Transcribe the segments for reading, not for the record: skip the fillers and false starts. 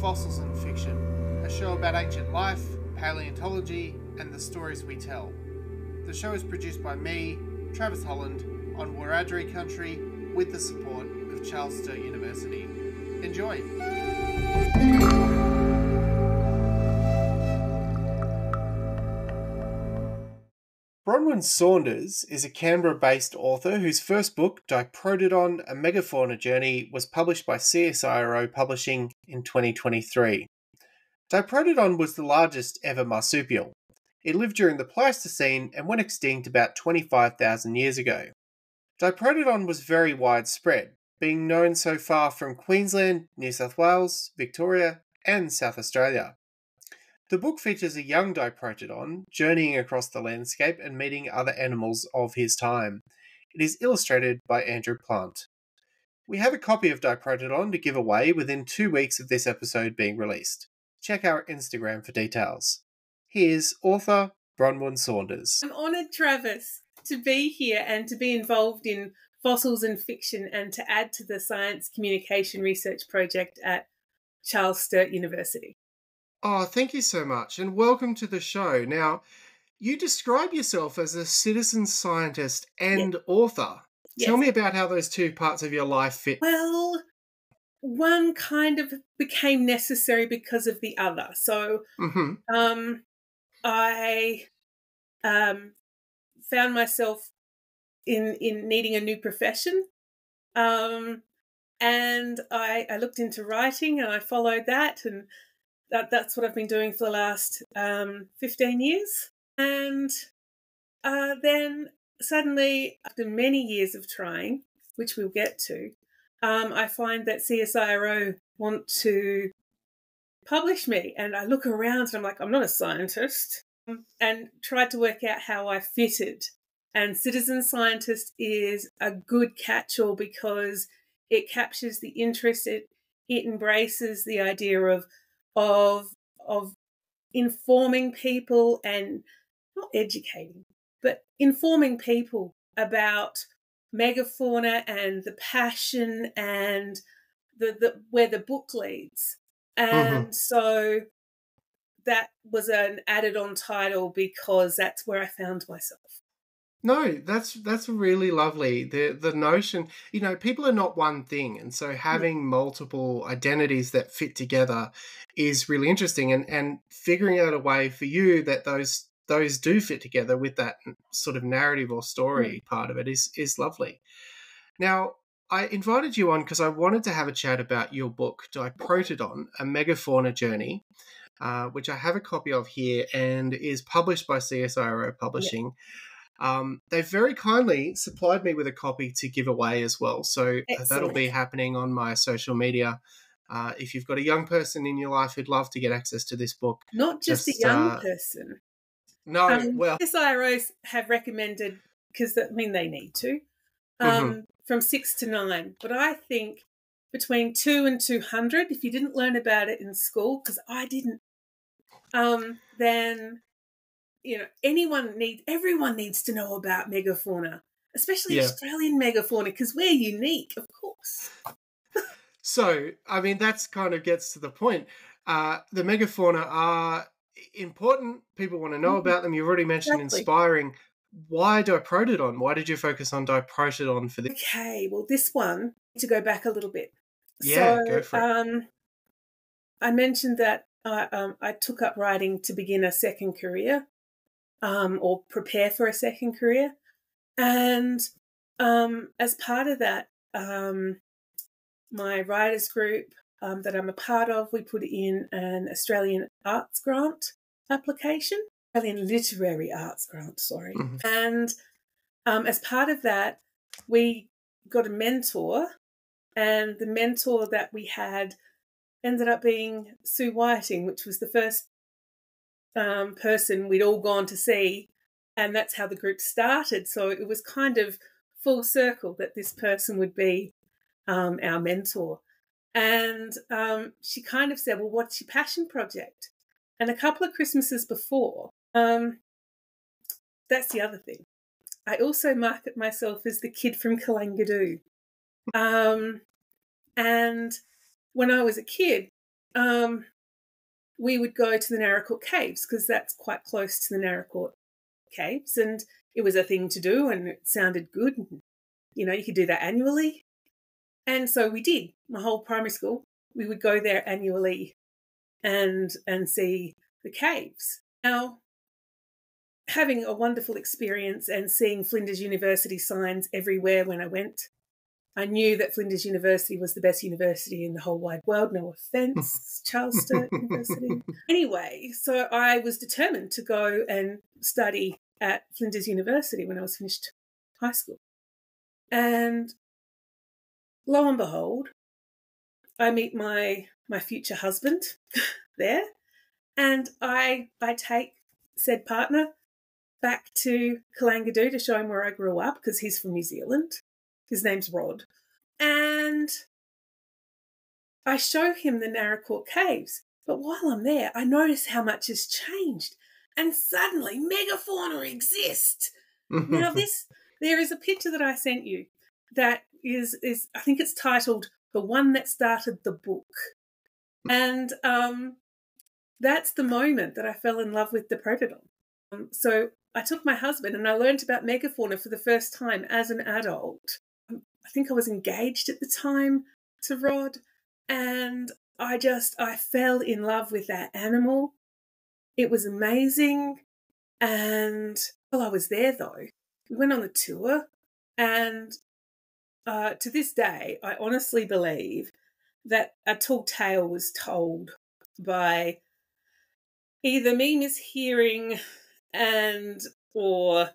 Fossils and Fiction, a show about ancient life, paleontology, and the stories we tell. The show is produced by me, Travis Holland, on Wiradjuri country with the support of Charles Sturt University. Enjoy! Bronwyn Saunders is a Canberra-based author whose first book, Diprotodon, A Megafauna Journey, was published by CSIRO Publishing in 2023. Diprotodon was the largest ever marsupial. It lived during the Pleistocene and went extinct about 25,000 years ago. Diprotodon was very widespread, being known so far from Queensland, New South Wales, Victoria, and South Australia. The book features a young Diprotodon journeying across the landscape and meeting other animals of his time. It is illustrated by Andrew Plant. We have a copy of Diprotodon to give away within 2 weeks of this episode being released. Check our Instagram for details. Here's author Bronwyn Saunders. I'm honoured, Travis, to be here and to be involved in fossils and fiction and to add to the science communication research project at Charles Sturt University. Oh, thank you so much, and welcome to the show. Now, you describe yourself as a citizen scientist and author. Yes. Tell me about how those two parts of your life fit. Well, one kind of became necessary because of the other. So I found myself in needing a new profession. And I looked into writing and I followed that, and that's what I've been doing for the last 15 years. And then suddenly, after many years of trying, which we'll get to, I find that CSIRO want to publish me. And I look around and I'm like, I'm not a scientist. And tried to work out how I fitted. And citizen scientist is a good catch-all because it captures the interest. It embraces the idea of informing people and not educating, but informing people about megafauna and the passion and the where the book leads. And so that was an added on title because that's where I found myself. No, that's really lovely. The notion, people are not one thing, and so having multiple identities that fit together is really interesting, and figuring out a way for you that those do fit together with that sort of narrative or story part of it is lovely. Now, I invited you on because I wanted to have a chat about your book, Diprotodon, A Megafauna Journey, which I have a copy of here and is published by CSIRO Publishing. They very kindly supplied me with a copy to give away as well. So that'll be happening on my social media. If you've got a young person in your life who'd love to get access to this book. Not just a young person. No, well. CSIROs have recommended, because they need to, from 6 to 9. But I think between 2 and 200, if you didn't learn about it in school, because I didn't, then... everyone needs to know about megafauna, especially Australian megafauna, because we're unique, of course. So, that's kind of gets to the point. The megafauna are important. People want to know about them. You've already mentioned inspiring. Why Diprotodon? Why did you focus on Diprotodon for this? Okay, well, this one, to go back a little bit. Yeah, go for it. I mentioned that I took up writing to begin a second career. Or prepare for a second career. And as part of that, my writers group that I'm a part of, we put in an Australian Arts Grant application, Australian Literary Arts Grant, sorry. And as part of that, we got a mentor, and the mentor that we had ended up being Sue Whiting, which was the first person we'd all gone to see, and that's how the group started. So it was kind of full circle that this person would be our mentor. And she kind of said, well, what's your passion project? And a couple of Christmases before, that's the other thing. I also market myself as the kid from Kalangadoo. And when I was a kid, we would go to the Narracourt Caves because that's quite close to the Narracourt Caves, and it was a thing to do and it sounded good. You know, you could do that annually. And so we did. My whole primary school, we would go there annually and see the caves. Now, having a wonderful experience and seeing Flinders University signs everywhere when I went, I knew that Flinders University was the best university in the whole wide world. No offence, Charles Sturt University. Anyway, so I was determined to go and study at Flinders University when I was finished high school. And lo and behold, I meet my future husband there, and I take said partner back to Kalangadoo to show him where I grew up because he's from New Zealand. His name's Rod. And I show him the Narracourt Caves. But while I'm there, I notice how much has changed. And suddenly, megafauna exist. Now, there is a picture that I sent you that is I think it's titled "The One That Started the Book." And that's the moment that I fell in love with Diprotodon. So I took my husband and I learned about megafauna for the first time as an adult. I think I was engaged at the time to Rod, and I fell in love with that animal. It was amazing. And while I was there, though, we went on the tour, and to this day, I honestly believe that a tall tale was told by either me mishearing or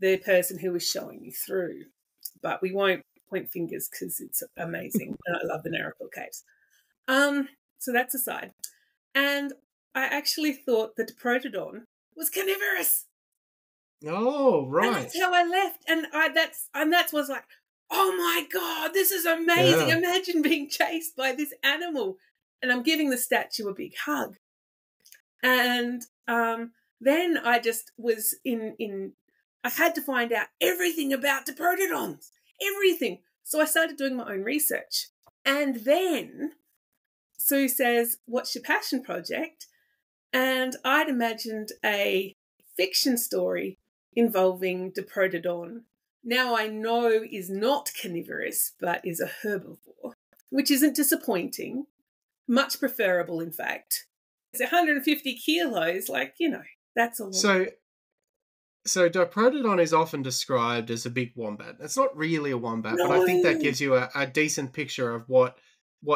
the person who was showing me through. But we won't point fingers because it's amazing. And I love the Narracourt Caves. So that's aside. And I actually thought the Diprotodon was carnivorous. Oh, right. And that's how I left. And that was like, oh my God, this is amazing. Yeah. Imagine being chased by this animal. And I'm giving the statue a big hug. And then I just was I had to find out everything about Diprotodons, everything. So I started doing my own research. And then Sue says, what's your passion project? And I'd imagined a fiction story involving Diprotodon. Now I know is not carnivorous, but is a herbivore, which isn't disappointing. Much preferable, in fact. It's 150 kilos, that's a lot. So Diprotodon is often described as a big wombat. It's not really a wombat, but I think that gives you a decent picture of what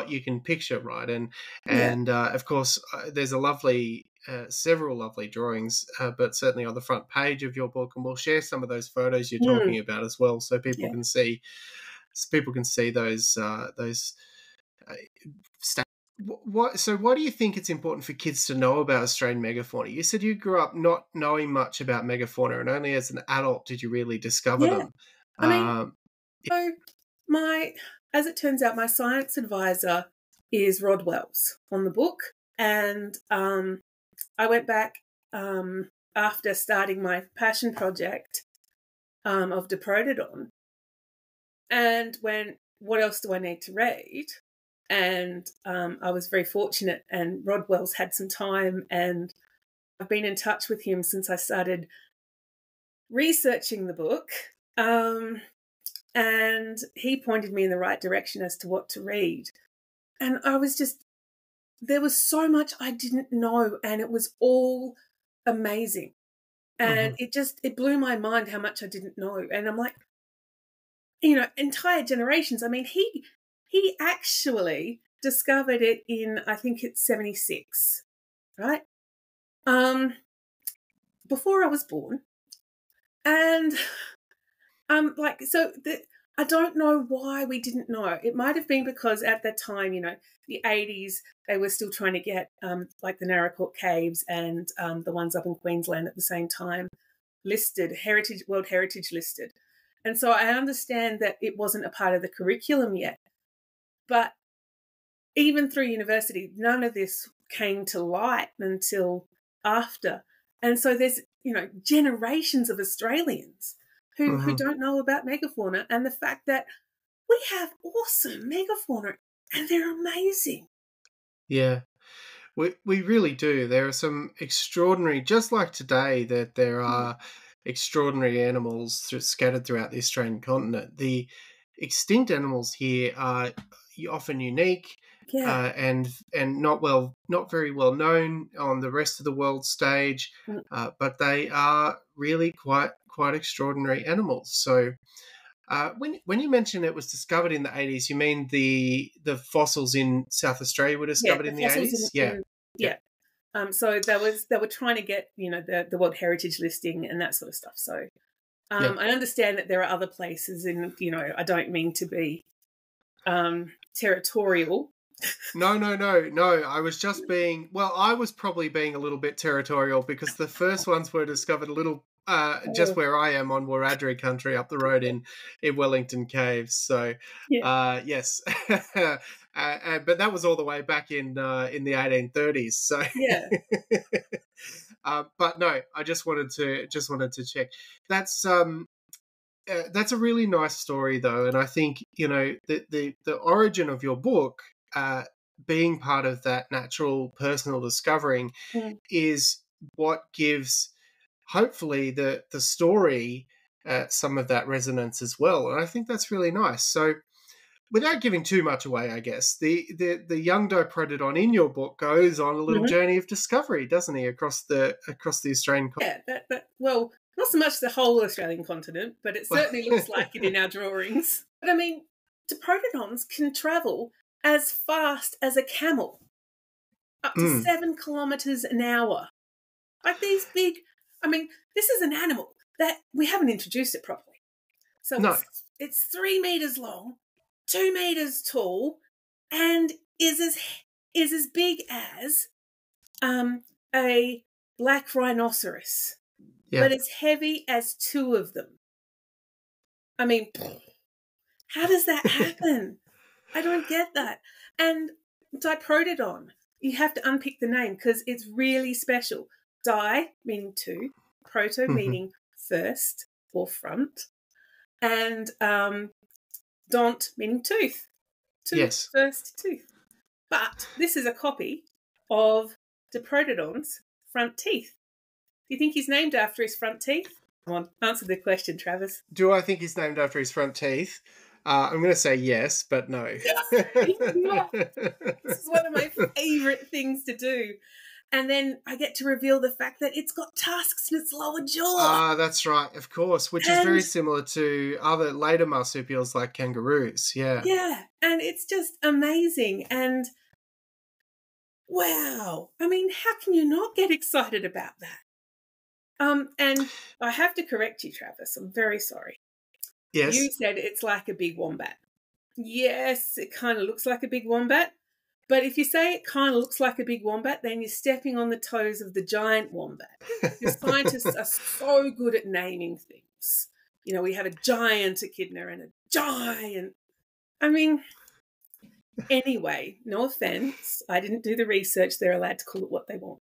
you can picture, right? And of course, there's a lovely, several lovely drawings, but certainly on the front page of your book, and we'll share some of those photos you're talking about as well, so people can see those stats. Why do you think it's important for kids to know about Australian megafauna? You said you grew up not knowing much about megafauna, and only as an adult did you really discover them. As it turns out, my science advisor is Rod Wells on the book, and I went back after starting my passion project of Diprotodon, and went, what else do I need to read? And I was very fortunate, and Rod Wells had some time, and I've been in touch with him since I started researching the book. And he pointed me in the right direction as to what to read. And there was so much I didn't know, and it was all amazing. And it blew my mind how much I didn't know. And I'm like, entire generations. I mean, he actually discovered it in, I think it's 76, right? Before I was born. And I don't know why we didn't know. It might have been because at that time, the 80s, they were still trying to get the Narracourt Caves and the ones up in Queensland at the same time listed, World Heritage listed. And so I understand that it wasn't a part of the curriculum yet. But even through university, none of this came to light until after. And so there's, generations of Australians who don't know about megafauna, and the fact that we have awesome megafauna and they're amazing. Yeah. We really do. There are some extraordinary, just like today, that there are extraordinary animals scattered throughout the Australian continent. The extinct animals here are often unique, Yeah. and not very well known on the rest of the world stage, but they are really quite extraordinary animals. So. When you mentioned it was discovered in the 80s, you mean the fossils in South Australia were Yeah, discovered the in the fossils 80s? Yeah, in yeah, yeah. So they were trying to get, you know, the World Heritage listing and that sort of stuff. So yeah. I understand that there are other places in, you know, I don't mean to be territorial. No, no, no, no. I was just being, well, I was probably being a little bit territorial because the first ones were discovered a little just Oh, where I am on Wiradjuri country up the road in Wellington Caves. So, yeah, yes. But that was all the way back in the 1830s. So, yeah. but no, I just wanted to check. That's that's a really nice story, though, and I think the origin of your book, being part of that natural personal discovering, Mm. is what gives hopefully the story some of that resonance as well, and I think that's really nice. So, without giving too much away, I guess the young Diprotodon in your book goes on a little Mhm. journey of discovery, doesn't he, across the Australian. Yeah, that well, not so much the whole Australian continent, but it certainly looks like it in our drawings. But I mean, Diprotodons can travel as fast as a camel, up to Mm, 7 kilometers an hour. Like these big, I mean, this is an animal that we haven't introduced it properly. So no, it's 3 meters long, 2 meters tall, and is as big as a black rhinoceros, yeah. but as heavy as two of them. I mean, how does that happen? I don't get that. And Diprotodon, you have to unpick the name because it's really special. Di meaning two, proto Mhm. meaning first or front, and dont meaning tooth, Yes. first tooth. But this is a copy of Diprotodon's front teeth. Do you think he's named after his front teeth? Come on, answer the question, Travis. Do I think he's named after his front teeth? I'm going to say yes, but no. Yeah. This is one of my favourite things to do. And then I get to reveal the fact that it's got tusks in its lower jaw. That's right, of course, which is And very similar to other later marsupials like kangaroos. Yeah. yeah, and it's just amazing. And wow, I mean, how can you not get excited about that? And I have to correct you, Travis. I'm very sorry. You Yes. said it's like a big wombat. Yes, it kind of looks like a big wombat. But if you say it kind of looks like a big wombat, then you're stepping on the toes of the giant wombat. Because scientists are so good at naming things. You know, we have a giant echidna and a giant. I mean, anyway, no offense. I didn't do the research. They're allowed to call it what they want.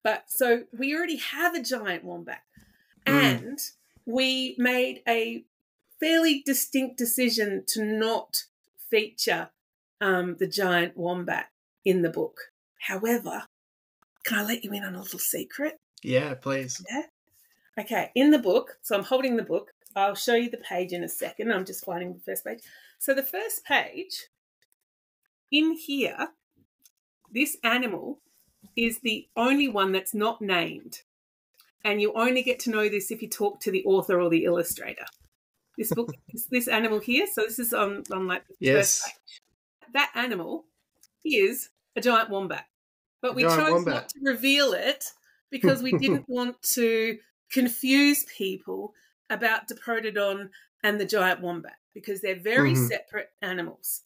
But so we already have a giant wombat. Mm, And we made a fairly distinct decision to not feature the giant wombat in the book. However, can I let you in on a little secret? yeah, please. Yeah. Okay, in the book, so I'm holding the book. I'll show you the page in a second. I'm just finding the first page. So the first page, in here, this animal is the only one that's not named. And you only get to know this if you talk to the author or the illustrator. This book, this animal here, so this is on like the first Yes. page. That animal is a giant wombat. But we Giant chose not wombat. to reveal it because we didn't want to confuse people about Diprotodon and the giant wombat because they're very Mhm. separate animals.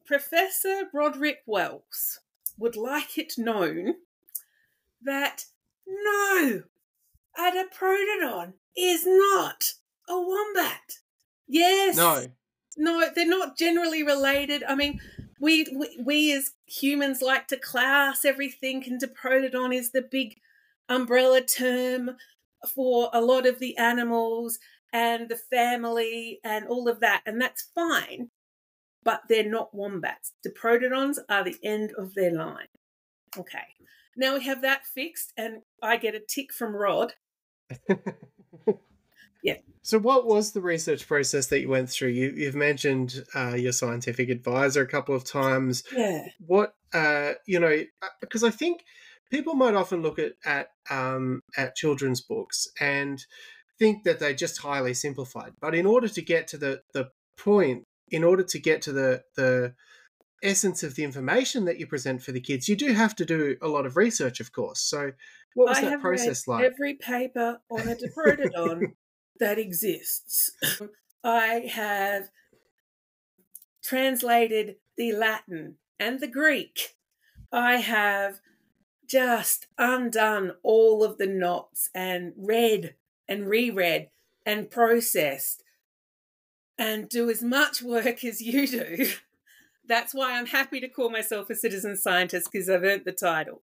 Professor Broderick Wells would like it known that no, a Diprotodon is not a wombat. Yes, No. no, they're not generally related. I mean, we as humans like to class everything, and Diprotodon is the big umbrella term for a lot of the animals and the family and all of that, and that's fine. but they're not wombats. Diprotodons are the end of their line. Okay. Now we have that fixed, and I get a tick from Rod. Yeah. So what was the research process that you went through? You've mentioned your scientific advisor a couple of times. Yeah. What, because I think people might often look at children's books and think that they're just highly simplified. But in order to get to the point, in order to get to the essence of the information that you present for the kids, you do have to do a lot of research, of course. So what was that process like? Every paper on a Diprotodon that exists. I have translated the Latin and the Greek. I have just undone all of the knots and read and reread and processed and do as much work as you do. That's why I'm happy to call myself a citizen scientist, because I've earned the title.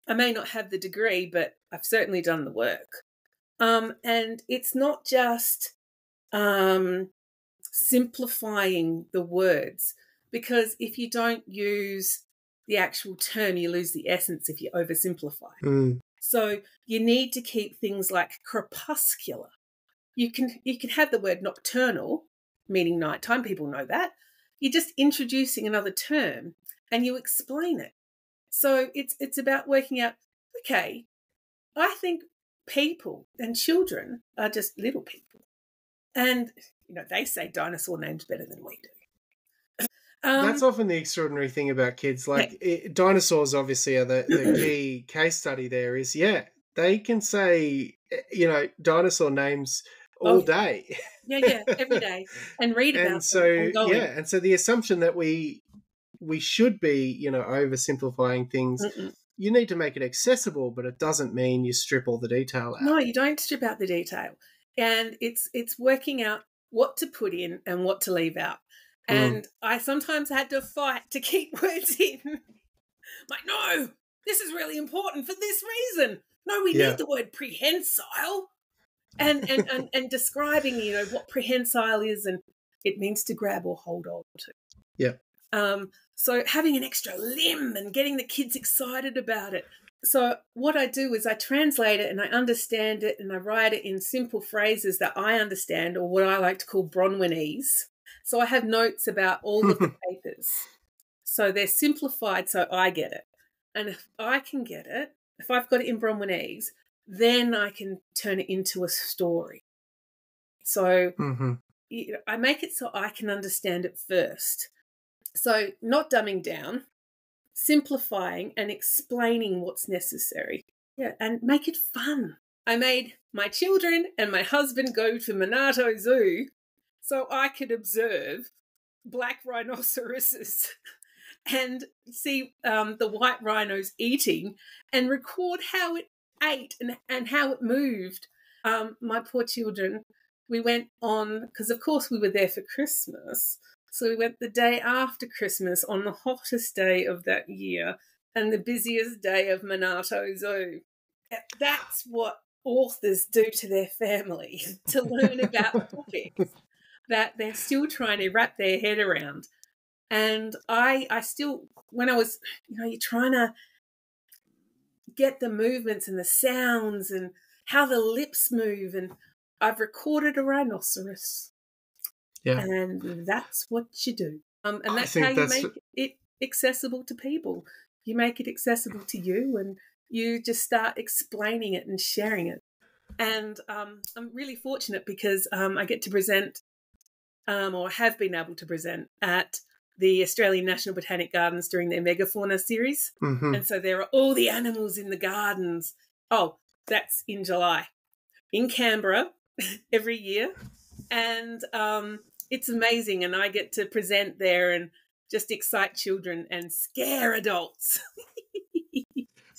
I may not have the degree, but I've certainly done the work. And it's not just simplifying the words, because if you don't use the actual term, you lose the essence if you oversimplify. Mm. So you need to keep things like crepuscular. You can have the word nocturnal, meaning nighttime. People know that. You're just introducing another term and you explain it. So it's about working out, okay, I think people and children are just little people. And, they say dinosaur names better than we do. That's often the extraordinary thing about kids. Like, dinosaurs obviously are the key case study there is, they can say, dinosaur names all day. Yeah, every day. And read about them. And so the assumption that we should be, oversimplifying things, you need to make it accessible, but it doesn't mean you strip all the detail out. No, you don't strip out the detail. And it's working out what to put in and what to leave out. And I sometimes had to fight to keep words in. Like, no, this is really important for this reason. No, we need the word prehensile. And describing, what prehensile is, and it means to grab or hold on to. Yeah. So having an extra limb and getting the kids excited about it. So what I do is I translate it and I understand it and I write it in simple phrases that I understand, or what I like to call Bronwynese. So I have notes about all of the papers. So they're simplified so I get it. And if I can get it, if I've got it in Bronwynese, then I can turn it into a story. So I make it so I can understand it first. So not dumbing down, simplifying and explaining what's necessary. Yeah, and make it fun. I made my children and my husband go to Monarto Zoo so I could observe black rhinoceroses and see the white rhinos eating and record how it ate and how it moved. My poor children, we went on, because of course we were there for Christmas, so we went the day after Christmas on the hottest day of that year and the busiest day of Monarto Zoo. That's what authors do to their families, to learn about topics that they're still trying to wrap their head around. And I still, when I was, you're trying to get the movements and the sounds and how the lips move, and I've recorded a rhinoceros. Yeah. And that's what you do. And that's how you make it accessible to people. You make it accessible to you and you just start explaining it and sharing it. And I'm really fortunate because I get to present, or have been able to present, at the Australian National Botanic Gardens during their Megafauna series. And so there are all the animals in the gardens. Oh, that's in July. In Canberra every year. And it's amazing. And I get to present there and just excite children and scare adults.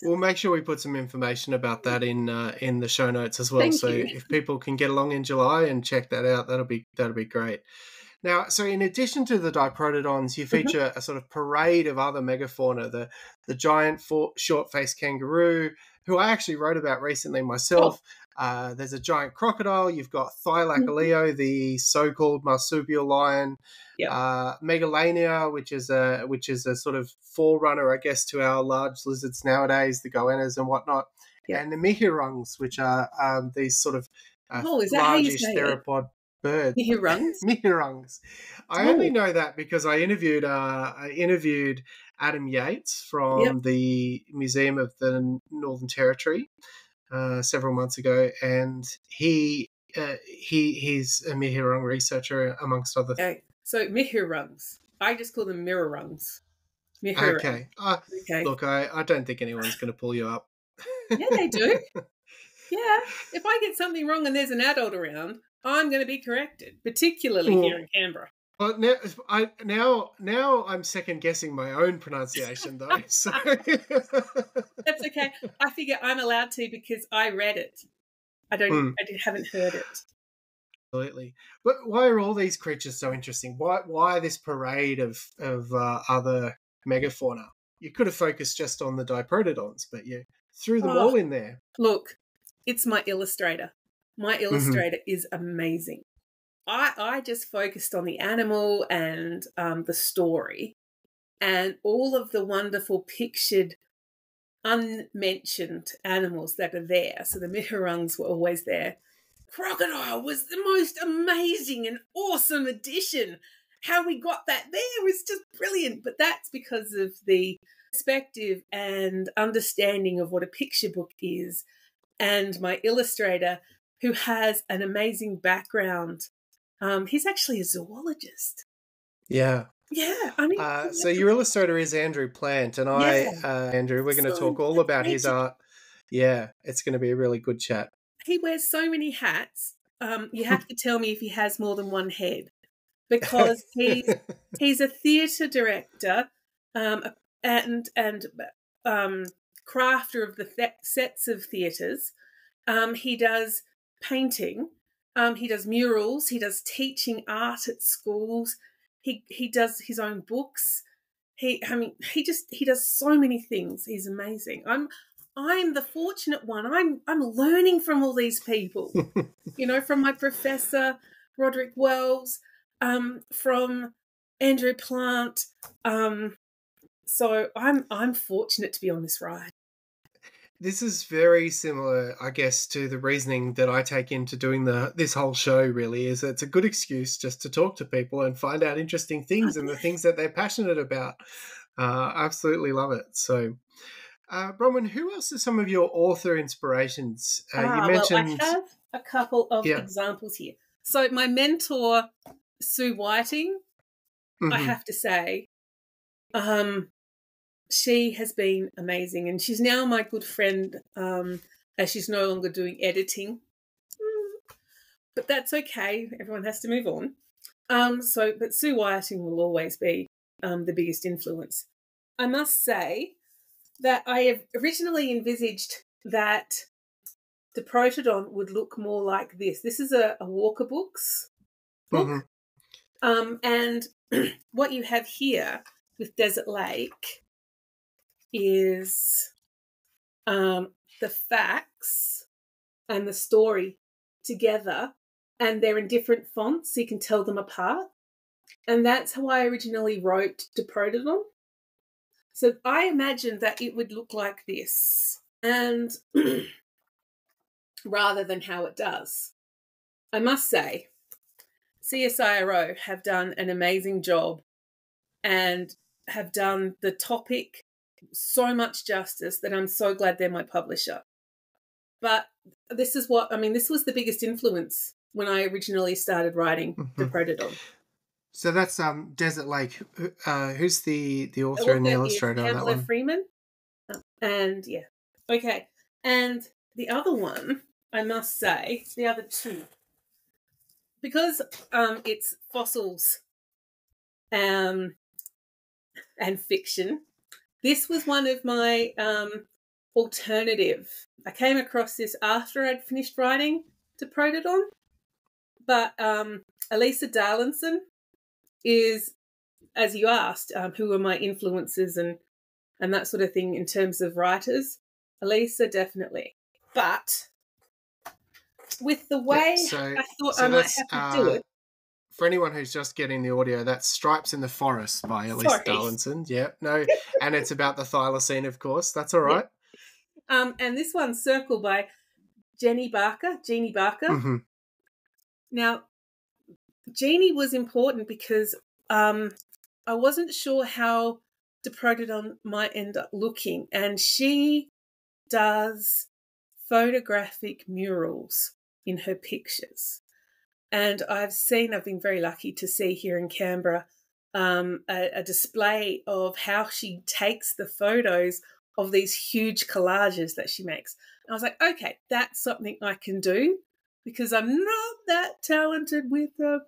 We'll make sure we put some information about that in the show notes as well. Thank you. If people can get along in July and check that out, that'll be great. Now, so in addition to the Diprotodons, you feature a sort of parade of other megafauna, the giant short-faced kangaroo, who I actually wrote about recently myself, There's a giant crocodile. You've got Mhm. Thylaccoleo, the so-called marsupial lion. Yep. Megalania, which is a sort of forerunner, I guess, to our large lizards nowadays, the goannas and whatnot, Yep. and the mihirungs, which are these sort of Oh, is that how you largish say it? theropod birds. Nihirungs? Mihirungs. I only Oh, know that because I interviewed Adam Yates yep. from the Museum of the Northern Territory several months ago, and he's a Mihirung researcher amongst other. Okay. So Mihirungs. I just call them mirrorungs. Mihirung. Okay, Okay. look, I don't think anyone's going to pull you up. Yeah, they do. Yeah. If I get something wrong and there's an adult around, I'm going to be corrected, particularly here Well, in Canberra. well, now I'm second guessing my own pronunciation though. So That's okay. I figure I'm allowed to because I read it. Haven't heard it. Absolutely. But why are all these creatures so interesting? Why this parade of other megafauna? You could have focused just on the diprotodons, but you threw them Oh, all in there. look, it's my illustrator. My Mm-hmm. illustrator is amazing. I just focused on the animal and the story and all of the wonderful pictured, unmentioned animals that are there. So the Mihirungs were always there. Crocodile was the most amazing and awesome addition. How we got that there was just brilliant. But that's because of the perspective and understanding of what a picture book is, and my illustrator, who has an amazing background. He's actually a zoologist. Yeah. Yeah, I mean, So your illustrator is Andrew Plant, and yeah. Andrew, we're going to So talk all that's about great his to art. Yeah, it's going to be a really good chat. he wears so many hats. You have to tell me if he has more than one head, because he's a theatre director, um, and crafter of the sets of theatres. He does painting. He does murals. He does teaching art at schools. He does his own books. He does so many things. He's amazing. I'm the fortunate one. I'm learning from all these people. From my professor Roderick Wells, from Andrew Plant. So I'm fortunate to be on this ride. This is very similar, I guess, to the reasoning that I take into doing this whole show. Really, is it's a good excuse just to talk to people and find out interesting things and the things that they're passionate about. Absolutely love it. So, Bronwyn, who else are some of your author inspirations? You Well, I mentioned, have a couple of yeah. examples here. So my mentor, Sue Whiting, I Mm-hmm. have to say, she has been amazing, and she's now my good friend, as she's no longer doing editing. But that's okay. Everyone has to move on. But Sue Whiting will always be the biggest influence. I must say that I have originally envisaged that Diprotodon would look more like this. This is a Walker Books Mm-hmm. book. And what you have here with Desert Lake is the facts and the story together, and they're in different fonts, so you can tell them apart. And that's how I originally wrote Diprotodon. So I imagined that it would look like this, and rather than how it does. I must say, CSIRO have done an amazing job and have done the topic so much justice that I'm so glad they're my publisher. But this was the biggest influence when I originally started writing Mm-hmm. Diprotodon. So that's Desert Lake. Who's the The author and the author is illustrator on that Pamela one? Freeman. And yeah. Okay. And the other one, I must say, the other two, because it's fossils and fiction, this was one of my alternative. I came across this after I'd finished writing Diprotodon, but Elisa Darlinson is, as you asked, who are my influences and that sort of thing in terms of writers. Elisa, definitely. But with the way I thought I might have to do it. For anyone who's just getting the audio, that's Stripes in the Forest by Elise Darlinson. Yeah, no, and it's about the thylacine, of course. That's all right. Yeah. And this one's Circle by Jeannie Barker. Mm-hmm. Now, Jeannie was important because I wasn't sure how Diprotodon might end up looking, and she does photographic murals in her pictures. And I've been very lucky to see here in Canberra a display of how she takes the photos of these huge collages that she makes. And I was like, okay, that's something I can do because I'm not that talented with a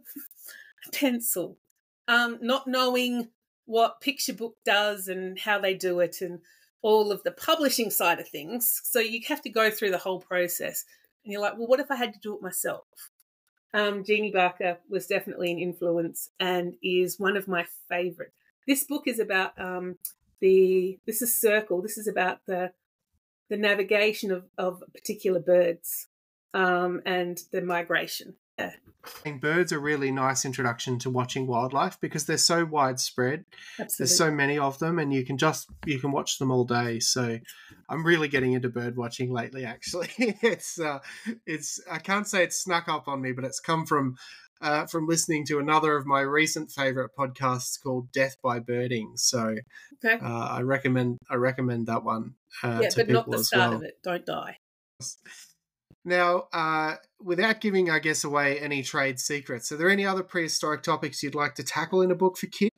pencil. Not knowing what Picture Book does and how they do it and all of the publishing side of things. So you have to go through the whole process. And you're like, well, what if I had to do it myself? Jeannie Barker was definitely an influence and is one of my favourite. This book is about this is Circle. This is about the navigation of particular birds and the migration. Yeah. Birds are a really nice introduction to watching wildlife because they're so widespread. Absolutely. There's so many of them, and you can watch them all day. So, I'm really getting into bird watching lately. Actually, it's I can't say it's snuck up on me, but it's come from listening to another of my recent favorite podcasts called Death by Birding. So, okay. I recommend that one. Yeah, to but not people the as start well. of it. Don't die. Now, without giving, I guess, away any trade secrets, are there any other prehistoric topics you'd like to tackle in a book for kids?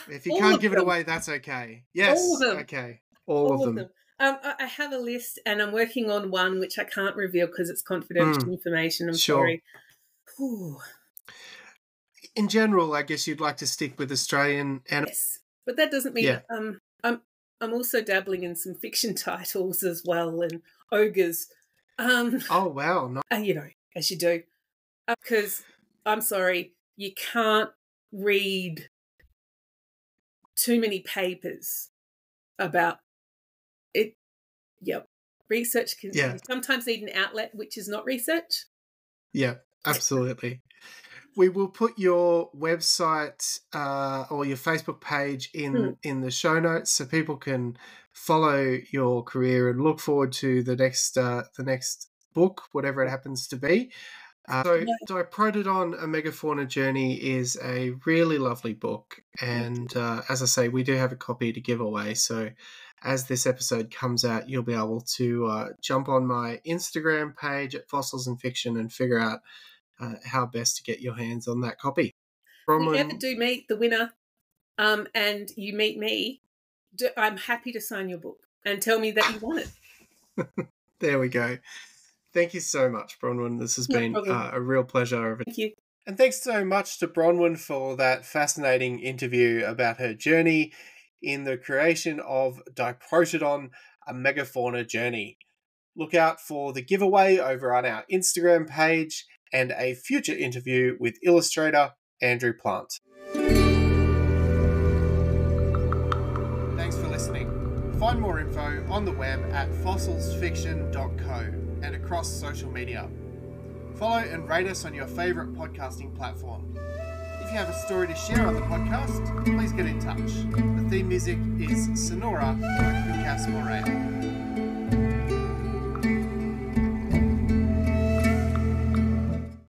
If you can't give it away, that's okay. Yes, all of them. Okay, all of them. I have a list, and I'm working on one which I can't reveal because it's confidential information. I'm sorry. Ooh. In general, I guess you'd like to stick with Australian animals. Yes, but that doesn't mean I'm also dabbling in some fiction titles as well and ogres. Oh wow! No. As you do, because I'm sorry, you can't read too many papers about it. Yep, research can sometimes need an outlet, which is not research. Yeah, absolutely. We will put your website or your Facebook page in the show notes so people can follow your career and look forward to the next book, whatever it happens to be. So Diprotodon, A Megafauna Journey is a really lovely book. And as I say, we do have a copy to give away. So as this episode comes out, you'll be able to jump on my Instagram page at Fossils and Fiction and figure out how best to get your hands on that copy. If you ever do meet the winner and you meet me, I'm happy to sign your book and tell me that you want it. There we go. Thank you so much, Bronwyn. This has been a real pleasure. Thank you. And thanks so much to Bronwyn for that fascinating interview about her journey in the creation of Diprotodon, A Megafauna Journey. Look out for the giveaway over on our Instagram page and a future interview with illustrator Andrew Plant. Thanks for listening. Find more info on the web at fossilsfiction.co and across social media. Follow and rate us on your favourite podcasting platform. If you have a story to share on the podcast, please get in touch. The theme music is Sonora by Lucas Morea.